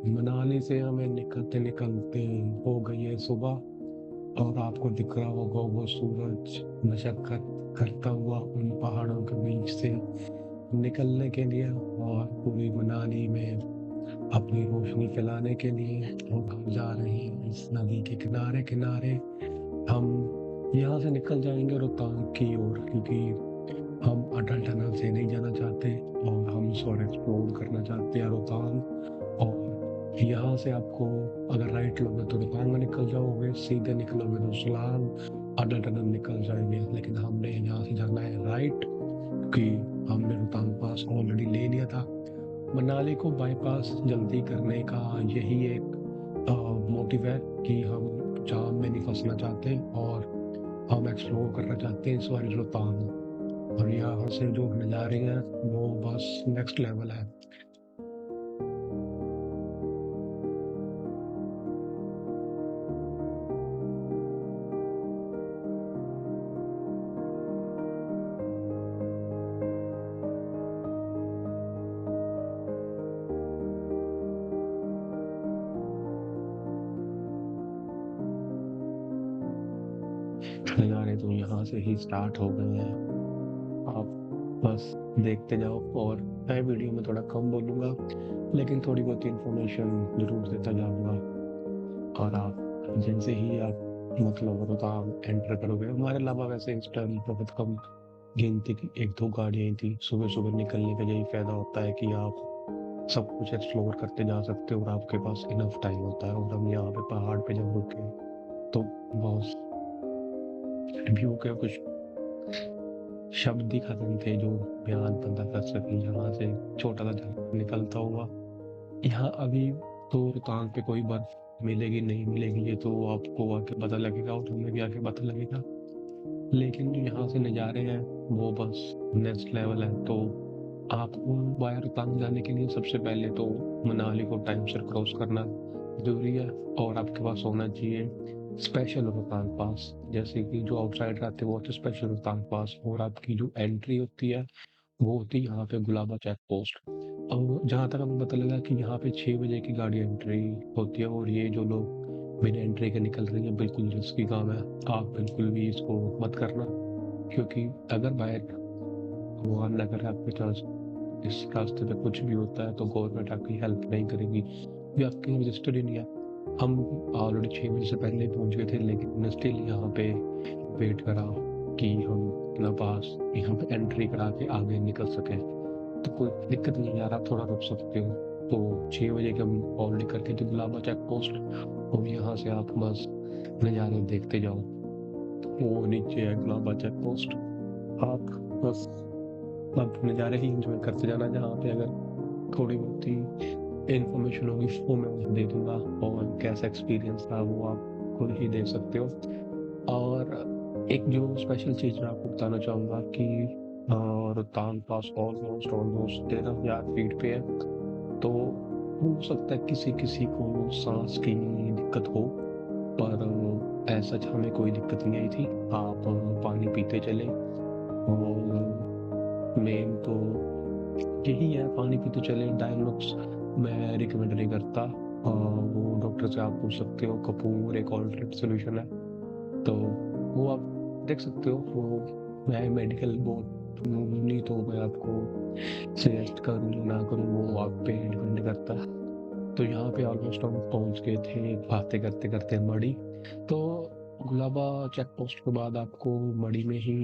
मनाली से हमें निकलते निकलते हो गई है सुबह, और आपको दिख रहा होगा वो सूरज मशक्कत करता हुआ उन पहाड़ों के बीच से निकलने के लिए, और पूरी मनाली में अपनी रोशनी फैलाने के लिए। और हम जा रहे हैं इस नदी के किनारे किनारे। हम यहाँ से निकल जाएंगे रोहतांग की ओर, क्योंकि हम अटल टनल से नहीं जाना चाहते और हम इस और एक्सप्लोर करना चाहते हैं रोहतांग। और यहाँ से आपको अगर राइट लोगे तो रोहतांग में निकल जाओगे, सीधे निकलोगे तो सोलांग अटल टनल निकल जाएंगे। लेकिन हमने यहाँ से जाना है राइट, क्योंकि हमने रोहतांग पास ऑलरेडी ले लिया था। मनाली को बाईपास जल्दी करने का यही एक मोटिव है कि हम जाम में नहीं फंसना चाहते, और हम एक्सप्लोर करना चाहते हैं इस बार रोहतांग। और यहाँ से जो नज़ारे हैं वो बस नेक्स्ट लेवल है। नज़ारे तो यहाँ से ही स्टार्ट हो गए हैं, आप बस देखते जाओ। और मैं वीडियो में थोड़ा कम बोलूँगा, लेकिन थोड़ी बहुत इंफॉर्मेशन जरूर देता जाऊँगा। और आप जैसे ही आप मतलब रोहतांग एंटर करोगे, हमारे अलावा वैसे इस टाइम बहुत कम गिनती की एक दो गाड़ियाँ थी। सुबह सुबह निकलने का यही फायदा होता है कि आप सब कुछ एक्सप्लोर करते जा सकते हो और आपके पास इनफ टाइम होता है। और हम यहाँ पे पहाड़ पे जब रुके तो बहुत व्यू के कुछ शब्द ही खत्म थे जो बयान बंदा कर सके। यहाँ से छोटा सा झरना निकलता हुआ, यहाँ अभी तो रोहतांग पे कोई बर्फ मिलेगी नहीं मिलेगी ये तो आपको आके पता लगेगा और हमें भी आके पता लगेगा। लेकिन जो यहाँ से नज़ारे हैं वो बस नेक्स्ट लेवल है। तो आपको वाया रोहतांग जाने के लिए सबसे पहले तो मनाली को टाइम से क्रॉस करना जरूरी है, और आपके पास होना चाहिए स्पेशल रोहतांग पास। जैसे कि जो आउटसाइडर आते हैं वो होते हैं स्पेशल रोहतांग पास, और आपकी जो एंट्री होती है वो होती है यहाँ पे गुलाबा चेक पोस्ट। और जहाँ तक हमें पता लगा कि यहाँ पे 6 बजे की गाड़ी एंट्री होती है, और ये जो लोग बिना एंट्री के निकल रही है बिल्कुल रिस्की काम है। आप बिल्कुल भी इसको मत करना, क्योंकि अगर बाय भगवान ना करे आपके चांस इस रास्ते पे कुछ भी होता है तो गवर्नमेंट आपकी हेल्प नहीं करेगी, भी आपके रजिस्टर ही नहीं है। हम ऑलरेडी 6 बजे से पहले पहुंच गए थे, लेकिन स्टिल यहाँ पे वेट करा कि हम अपना पास यहाँ पे एंट्री करा के आगे निकल सके। तो कोई दिक्कत नहीं यार, आप थोड़ा रुक सकते हो। तो 6 बजे के हम ऑलरेडी करके थे गुलाबा चेक पोस्ट, और यहाँ से आप बस नज़ारे देखते जाओ। वो नीचे है गुलाबा चेक पोस्ट, आप बस आप नज़ारे ही इंजॉय करते जाना। जहाँ पे अगर थोड़ी बहुत ही इंफॉर्मेशन होगी वो मैं दे दूंगा, और कैसा एक्सपीरियंस था वो आप खुद ही दे सकते हो। और एक जो स्पेशल चीज़ मैं आपको बताना चाहूँगा कि रोहतांग पास ऑलमोस्ट ऑलमोस्ट 13,000 फीट पे है। तो हो सकता है किसी किसी को सांस की दिक्कत हो, पर ऐसा हमें कोई दिक्कत नहीं आई थी। आप पानी पीते चले, और मेन तो यही है, पानी पीते चले। डायलॉग्स मैं रिकमेंड नहीं करता, वो डॉक्टर से आप पूछ सकते हो। कपूर एक ऑल्टरनेट सोल्यूशन है, तो वो आप देख सकते हो। वो मैं मेडिकल बोर्ड नहीं, तो मैं आपको सजेस्ट करूँ ना करूँ वो आप पे डिपेंड करता है। तो यहाँ पे ऑलमोस्ट हम पहुँच गए थे बातें करते करते मड़ी। तो गुलाबा चेक पोस्ट के बाद आपको मड़ी में ही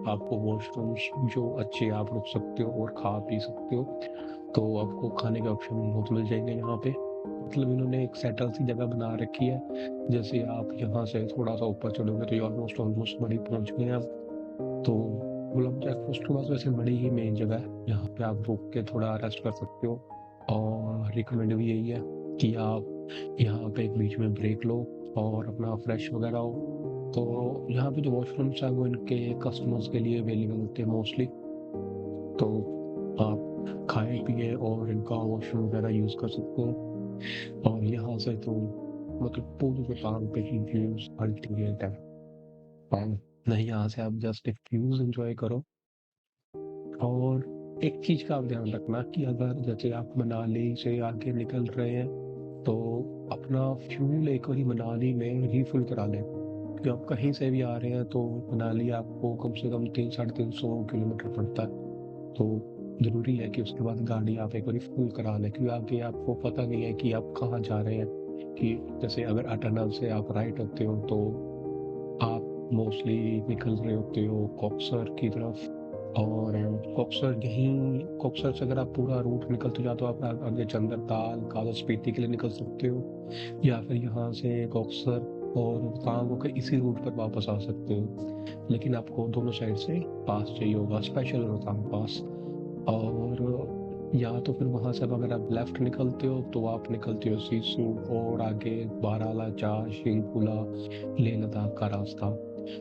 आपको वॉशरूम्स जो अच्छे आप रुक सकते हो और खा पी सकते हो। तो आपको खाने के ऑप्शन बहुत मिल जाएंगे यहाँ पे। मतलब इन्होंने एक सेटल सी जगह बना रखी है। जैसे आप यहाँ से थोड़ा सा ऊपर चलोगे तो ये ऑलमोस्ट ऑलमोस्ट मड़ी पहुँच गए हैं आप। तो गुलाबा चेक पोस्ट के पास वैसे मड़ी ही मेन जगह है, यहाँ पे आप रुक के थोड़ा रेस्ट कर सकते हो। और रिकमेंड भी यही है कि आप यहाँ पे एक बीच में ब्रेक लो और अपना फ्रेश वगैरह हो। तो यहाँ पे जो वॉशरूम्स है वो इनके कस्टमर्स के लिए अवेलेबल होते हैं मोस्टली। तो आप खाए पिए और इनका वॉशरूम वगैरह यूज़ कर सकते हो। और यहाँ से तो मतलब पूरी दुकान पे ही व्यूज अल्टीमेट है। और नहीं, यहाँ से आप जस्ट एक व्यूज एंजॉय करो। और एक चीज का आप ध्यान रखना कि अगर जैसे आप मनाली से आगे निकल रहे हैं तो अपना फ्यूल एक बारी मनाली में रिफिल करा लें, क्योंकि आप कहीं से भी आ रहे हैं तो मनाली आपको कम से कम 300-350 किलोमीटर पड़ता है। तो ज़रूरी है कि उसके बाद गाड़ी आप एक बारी फुल करा लें, क्योंकि आगे आपको पता नहीं है कि आप कहाँ जा रहे हैं। कि जैसे अगर अटनल से आप राइट होते हो तो आप मोस्टली निकल रहे होते हो कॉक्सर की तरफ, और कॉक्सर से अगर आप पूरा रूट निकलते जाओ तो आप आगे चंद्रताल, काला स्पीति के लिए निकल सकते हो, या फिर यहाँ से कॉक्सर और रोहतांग होकर इसी रूट पर वापस आ सकते हो। लेकिन आपको दोनों साइड से पास चाहिए होगा, स्पेशल रोहतांग पास। और या तो फिर वहां से अब अगर आप लेफ्ट निकलते हो तो आप निकलते हो सिसु, और आगे बारालाचा, शिंकुला, लेह लद्दाख का रास्ता।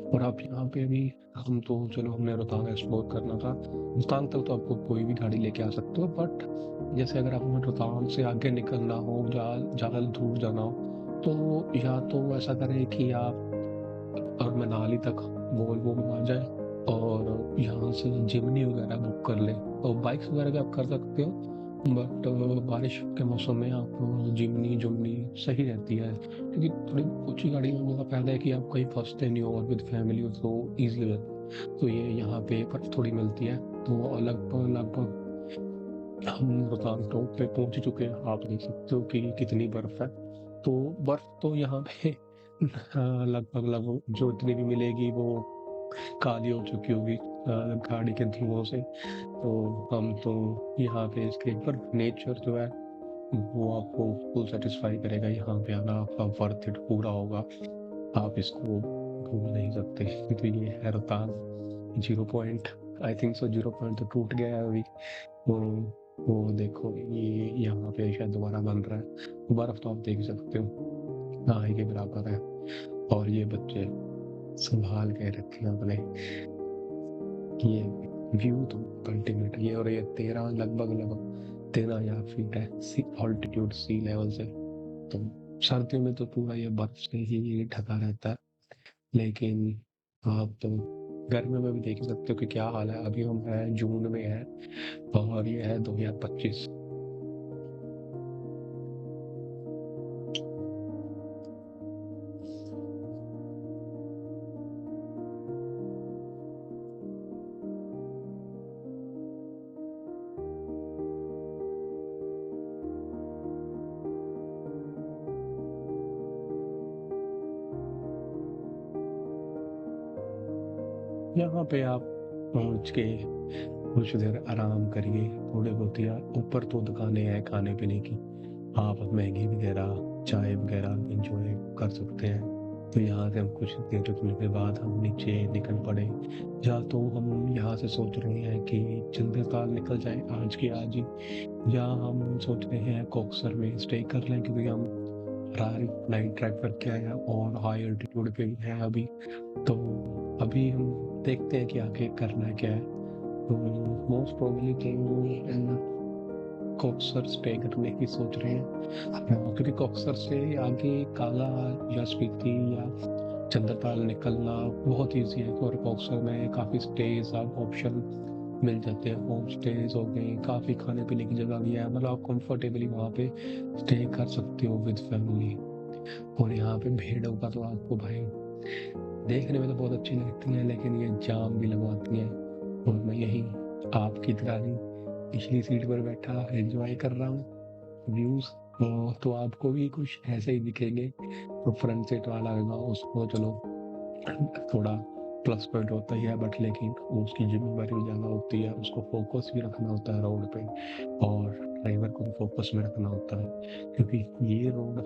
और आप यहाँ पे भी, हम तो चलो हमने रोहतांग एक्सप्लोर करना था, रोहतांग तक तो आपको कोई भी गाड़ी लेके आ सकते हो, बट जैसे अगर आपको रोहतांग से आगे निकलना हो, ज़्यादा दूर जाना हो, तो या तो ऐसा करें कि आप और मनाली तक वोल्वो में आ जाए, और यहाँ से जिमनी वगैरह बुक कर लें। और बाइक्स वगैरह भी आप कर सकते हो, बट बारिश के मौसम में आप जिमनी जुमनी सही रहती है, क्योंकि थोड़ी ऊंची गाड़ी में होने का फायदा है कि आप कहीं फंसते नहीं हो, और विद फैमिली हो तो ईजी हो जाता है। तो ये यहाँ पे बर्फ थोड़ी मिलती है, तो लगभग लगभग हम रोहतांग टॉप पे पहुंच चुके हैं। आप देख सकते हो कि कितनी बर्फ है। तो बर्फ तो यहाँ पे लगभग लगभग जो इतनी भी मिलेगी वो काली हो चुकी होगी गाड़ी के धुआं से। तो हम तो यहाँ पे इसके, पर नेचर जो है वो आपको फुल सेटिस्फाई करेगा। यहाँ पे आना आपका वर्थ इट पूरा होगा, आप इसको भूल नहीं सकते। तो ये है Rohtang 0 point, I think so 0 point तो टूट गया है अभी। वो वो देखो, ये यहाँ पे शायद दोबारा बन रहा है। बर्फ तो आप देख सकते हो ना, ही के बराबर है। और ये बच्चे संभाल के रखे हैं अपने, ये व्यू तो अल्टीमेट। ये और ये 13 लगभग लगभग 13,000 फीट है सी ऑल्टीट्यूड सी लेवल से। तो सर्दियों में तो पूरा ये बर्फ से ही ढका रहता है, लेकिन आप तो गर्मियों में भी देख ही सकते हो कि क्या हाल है। अभी हम है जून में है, और ये है 2025। यहाँ पे आप पहुँच के कुछ देर आराम करिए, थोड़े बहुत या ऊपर तो दुकानें हैं खाने पीने की, आप मैगी वगैरह, चाय वगैरह इंजॉय कर सकते हैं। तो यहाँ से हम कुछ देर रुकने के बाद हम नीचे निकल पड़े। या तो हम यहाँ से सोच रहे हैं कि चंद्रताल निकल जाए आज की आज ही, या हम सोच रहे हैं कॉक्सर में स्टे कर लें, क्योंकि हम नाइट ट्रैक करके आए हैं और हाई अल्टीट्यूड पे भी हैं अभी। तो अभी हम देखते हैं कि आगे करना क्या है। तो मोस्ट प्रोबेबली तो कॉक्सर स्टे करने की सोच रहे हैं। क्योंकि कॉक्सर से आगे काला या स्पीति या चंद्रताल निकलना बहुत ईजी है, और कॉक्सर में काफ़ी स्टेज आप ऑप्शन मिल जाते हैं। होम स्टेज हो गए, काफ़ी खाने पीने की जगह भी है, मतलब आप कंफर्टेबली वहाँ पे स्टे कर सकते हो विद फैमिली। और यहाँ पे भेड़ों का तो आपको भाई देखने में तो बहुत अच्छी लगती है, लेकिन ये जाम भी लगवाती हैं। और मैं यही आपकी तरह ही पिछली सीट पर बैठा एंजॉय कर रहा हूँ व्यूज। तो आपको भी कुछ ऐसे ही दिखेंगे। तो फ्रंट सीट वाला होगा उसको चलो थोड़ा प्लस पॉइंट होता ही है, बट लेकिन उसकी जिम्मेदारी भी ज़्यादा होती है, उसको फोकस भी रखना होता है रोड पे, और ड्राइवर को भी फोकस में रखना होता है, क्योंकि ये रोड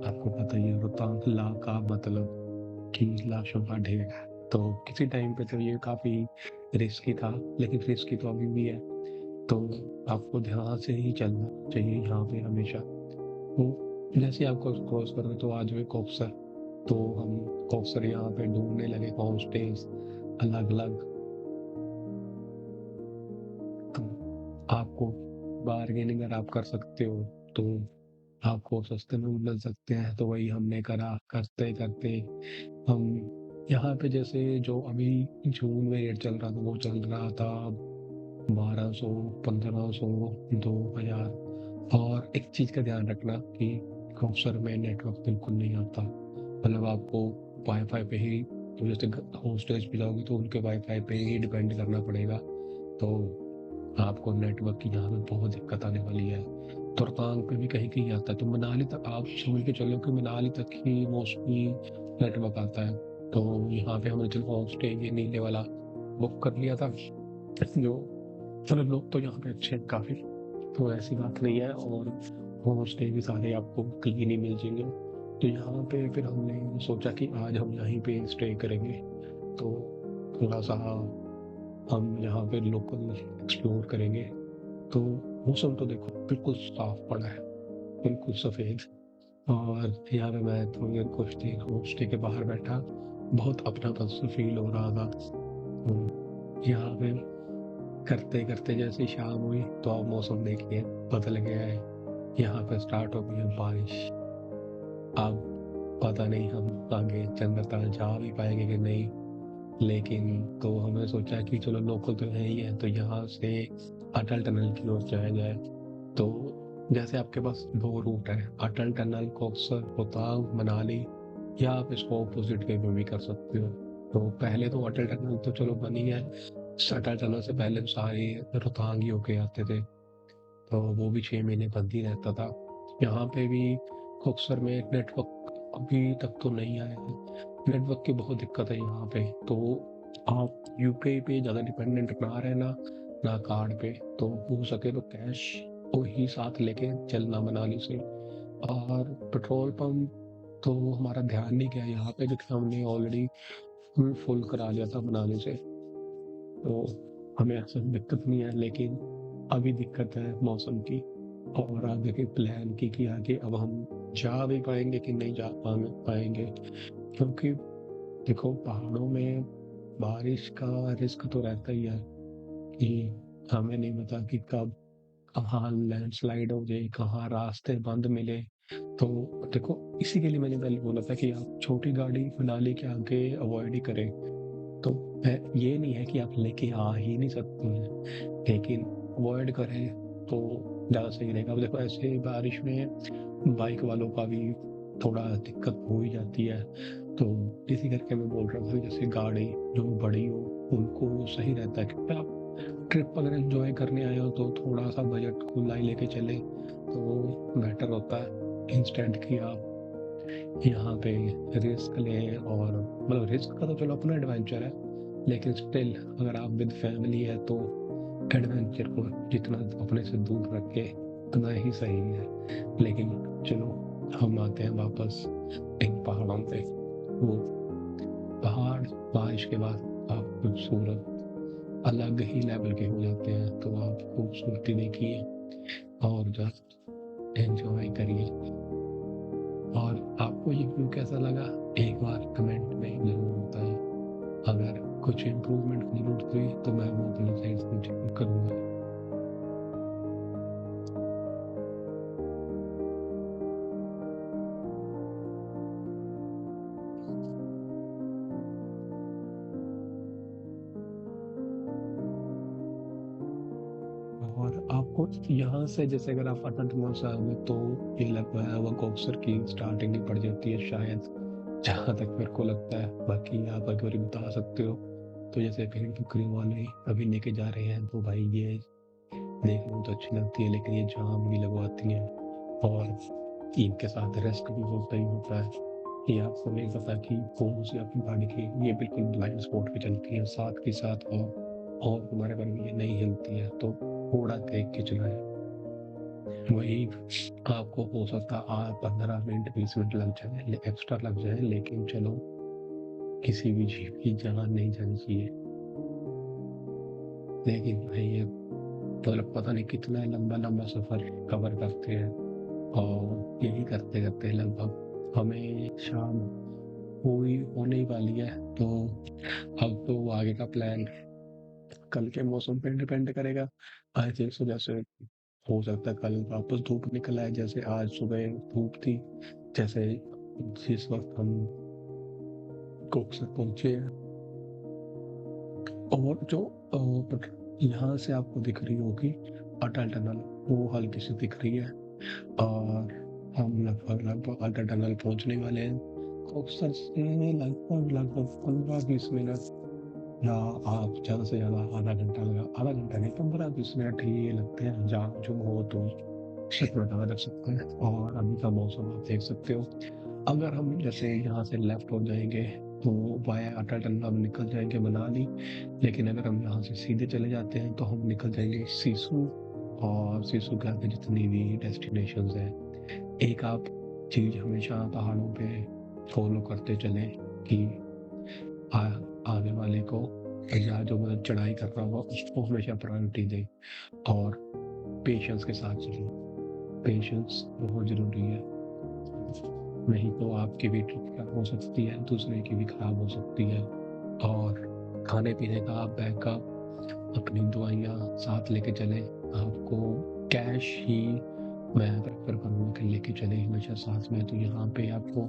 आपको पता ही है रोहतांग ला का मतलब कि लाशों का ढेर है। तो किसी टाइम पे तो ये काफी रिस्की था, लेकिन रिस्की तो अभी भी है। तो आपको ध्यान से ही चलना चाहिए यहाँ पे हमेशा। तो जैसे ही आपको क्रॉस करो तो आज में कॉक्सर, तो हम कॉक्सर यहाँ पे ढूंढने लगे होम स्टेज अलग अलग। तो आपको बार्गेनिंग अगर आप कर सकते हो तो आपको सस्ते में भी मिल सकते हैं। तो वही हमने करा, करते करते हम यहाँ पे जैसे जो अभी जून में रेट चल रहा था वो चल रहा था 1200, 1500, 2000। और एक चीज़ का ध्यान रखना कि क्रोसर में नेटवर्क बिल्कुल नहीं आता। मतलब आपको वाई-फाई पे ही, तो जैसे हॉस्टल्स पे जाओगे तो उनके वाई-फाई पे ही डिपेंड करना पड़ेगा। तो आपको नेटवर्क की यहाँ पे बहुत दिक्कत आने वाली है। तो रोहतांग पे भी कहीं-कहीं आता है, तो मनाली तक आप समझ के चलो कि मनाली तक ही मोस्टली नेटवर्क आता है। तो यहाँ पे हमने चलो होम स्टे ये नीले वाला बुक कर लिया था, जो चलो लोग तो यहाँ पे अच्छे हैं काफ़ी, तो ऐसी बात नहीं है, और होम स्टे भी सारे आपको क्लीन ही मिल जाएँगे। तो यहाँ पे फिर हमने सोचा कि आज हम यहीं पे स्टे करेंगे, तो थोड़ा-सा हम यहाँ पे लोकल एक्सप्लोर करेंगे। तो मौसम तो देखो बिल्कुल साफ पड़ा है, बिल्कुल सफ़ेद, और यहाँ पे मैं थोड़ी देर कुछ देर होमस्टे के बाहर बैठा, बहुत अपनापन सा फ़ील हो रहा था। यहाँ पे करते-करते जैसे ही शाम हुई तो अब मौसम देखिए बदल गया है। यहाँ पे स्टार्ट हो गई है बारिश। अब पता नहीं हम आगे चंद्रताल जा भी पाएँगे कि नहीं, लेकिन तो हमने सोचा कि चलो लोकल तो है ही है, तो यहाँ से अटल टनल की ओर जाया जाए। तो जैसे आपके पास 2 रूट हैं, अटल टनल, कोकसर, रोहतांग, मनाली, या आप इसको ऑपोज़िट वे में भी कर सकते हो। तो पहले तो अटल टनल तो चलो बनी है, अटल टनल से पहले तो सारे रोहतांग ही होके आते थे, तो वो भी 6 महीने बंद ही रहता था। यहाँ पे भी कोकसर में नेटवर्क अभी तक तो नहीं आया है। नेटवर्क की बहुत दिक्कत है यहाँ पे, तो आप यूपीआई पे ज़्यादा डिपेंडेंट ना रहना, ना कार्ड पे, तो हो सके तो कैश को ही साथ लेके चलना मनाली से। और पेट्रोल पंप तो हमारा ध्यान नहीं गया यहाँ पे, क्योंकि हमने ऑलरेडी फुल करा लिया था मनाली से, तो हमें ऐसा दिक्कत नहीं है। लेकिन अभी दिक्कत है मौसम की, और आगे के प्लान की कि आगे अब हम जा भी पाएँगे कि नहीं जा पाएँगे, क्योंकि देखो पहाड़ों में बारिश का रिस्क तो रहता ही है कि हमें नहीं पता कि कब कहाँ लैंडस्लाइड हो जाए, कहाँ रास्ते बंद मिले। तो देखो इसी के लिए मैंने पहले बोला था कि आप छोटी गाड़ी मनाली के आगे अवॉइड ही करें। तो ये नहीं है कि आप लेके आ ही नहीं सकते हैं, लेकिन अवॉइड करें तो ज़्यादा सही रहेगा। अब देखो ऐसे बारिश में बाइक वालों का भी थोड़ा दिक्कत हो ही जाती है। तो इसी करके मैं बोल रहा था, जैसे गाड़ी जो बड़ी हो उनको सही रहता है, क्योंकि आप ट्रिप अगर एंजॉय करने आए हो तो थोड़ा-सा बजट खुला ही लेके चलें, तो वो बेटर होता है। इंस्टेंट कि आप यहाँ पे रिस्क लें, और मतलब रिस्क का तो चलो अपना एडवेंचर है, लेकिन स्टिल अगर आप विद फैमिली है तो एडवेंचर को जितना अपने से दूर रखे उतना ही सही है। लेकिन चलो हम आते हैं वापस इन पहाड़ों पे। वो पहाड़ बारिश के बाद आप खूबसूरत अलग ही लेवल के हो जाते हैं, तो आप खूबसूरती देखिए और जस्ट एन्जॉय करिए। और आपको ये व्यू कैसा लगा? एक बार कमेंट में ज़रूर बताएँ। अगर कुछ इम्प्रूवमेंट की ज़रूरत हुई तो मैं वो अपनी साइड से ज़रूर करूँगा। और आपको यहाँ से जैसे अगर आप अटल टनल से आओगे तो ये लगता है वो कोकसर की स्टार्टिंग ही पड़ जाती है शायद, जहाँ तक मेरे को लगता है। बाकी आप अगर बता सकते हो, तो जैसे कहीं टुकड़ी वाले अभी लेके जा रहे हैं, तो भाई ये देखने में तो अच्छी लगती है, लेकिन ये जाम भी लगवाती हैं, और इनके साथ रिस्क भी होता ही होता है। ये आपको नहीं पता कि कौन सी आपकी गाड़ी की ये बिल्कुल ब्लाइंड स्पॉट पे चलती है, साथ के साथ और हमारे घर में ये नहीं हिलती है, तो थोड़ा देख के चलाएँ। वही आपको हो सकता है 15 मिनट 20 मिनट लग जाए, एक्स्ट्रा लग जाए, लेकिन चलो किसी भी जीव की जान नहीं जानी चाहिए। लेकिन भाई ये मतलब पता नहीं कितना लंबा-लंबा सफ़र कवर करते हैं, और यही करते-करते लगभग हमें शाम हुई होने ही वाली है। तो अब तो आगे का प्लान कल के मौसम पे डिपेंड करेगा। आई थिंक सो, जैसे हो सकता है कल वापस धूप निकल आए, जैसे आज सुबह धूप थी, जैसे जिस वक़्त हम कोकसर पहुँचे हैं। और जो यहाँ से आपको दिख रही होगी अटल टनल, वो हल्की सी दिख रही है। और हम लगभग अल्टर टनल पहुँचने वाले हैं। कॉक्सर से लगभग 15-20 मिनट या आप ज़्यादा से ज़्यादा आधा घंटा नहीं 15-20 मिनट ही लगते हैं, जाम जुम हो तो उससे ज़्यादा लग सकता है। और अभी का मौसम आप देख सकते हो। अगर हम जैसे यहाँ से लेफ्ट हो जाएँगे तो वाया अटल टनल हम निकल जाएँगे मनाली, लेकिन अगर हम यहाँ से सीधे चले जाते हैं तो हम निकल जाएँगे सिसु। और सिसु के आगे जितनी भी डेस्टिनेशंस हैं, एक आप चीज़ हमेशा पहाड़ों पे फ़ॉलो करते चलें कि आ आगे वाले को या जो मतलब चढ़ाई कर रहा होगा उसको हमेशा प्रायोरिटी दें और पेशेंस के साथ चलें। पेशेंस बहुत ज़रूरी है, नहीं तो आपकी भी ट्रिप खराब हो सकती है, दूसरे की भी खराब हो सकती है। और खाने-पीने का आप बैकअप, अपनी दवाइयाँ साथ लेके चलें। आपको कैश ही मैं प्रेफ़र करूँगा कि लेके चलें हमेशा साथ में। तो यहाँ पे आपको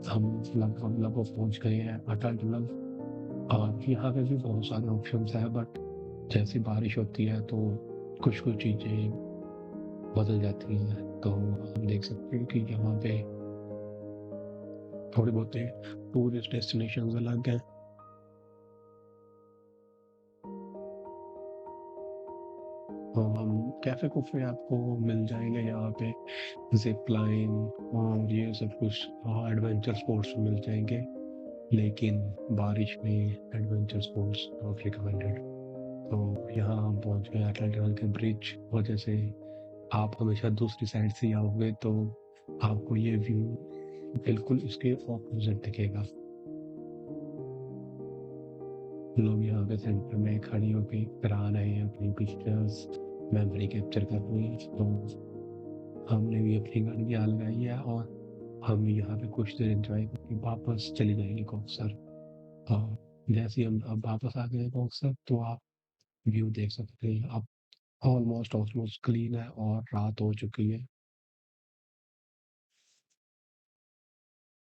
हम लगभग पहुँच गए हैं अटल टनल। यहाँ पे भी बहुत सारे ऑप्शंस हैं, बट जैसे बारिश होती है तो कुछ-कुछ चीज़ें बदल जाती हैं। तो हम देख सकते हैं कि यहाँ पे थोड़े बहुत टूरिस्ट डेस्टिनेशंस अलग हैं। हम कैफ़े-कूफ़े आपको मिल जाएँगे यहाँ पे, ज़िप लाइन और ये सब कुछ एडवेंचर स्पोर्ट्स मिल जाएँगे। लेकिन बारिश में एडवेंचर स्पोर्ट्स नॉट रिकमेंडेड। तो यहाँ हम पहुँच गए अटल टनल के ब्रिज, और जैसे आप हमेशा दूसरी साइड से आओगे तो आपको ये व्यू बिल्कुल इसके ऑपोज़िट दिखेगा। लोग यहाँ पे सेंटर में खड़े होके करा रहे हैं अपनी पिक्चर्स, मेमोरी कैप्चर कर रहे हैं। तो हमने भी अपनी गाड़ियाँ लगाई है और हम यहाँ पे कुछ देर एन्जॉय करके वापस चले जाएँगे कॉक्सर। और जैसे ही हम अब वापस आ गए हैं कॉक्सर तो आप व्यू देख सकते हैं। अब ऑलमोस्ट ऑलमोस्ट क्लीन है और रात हो चुकी है।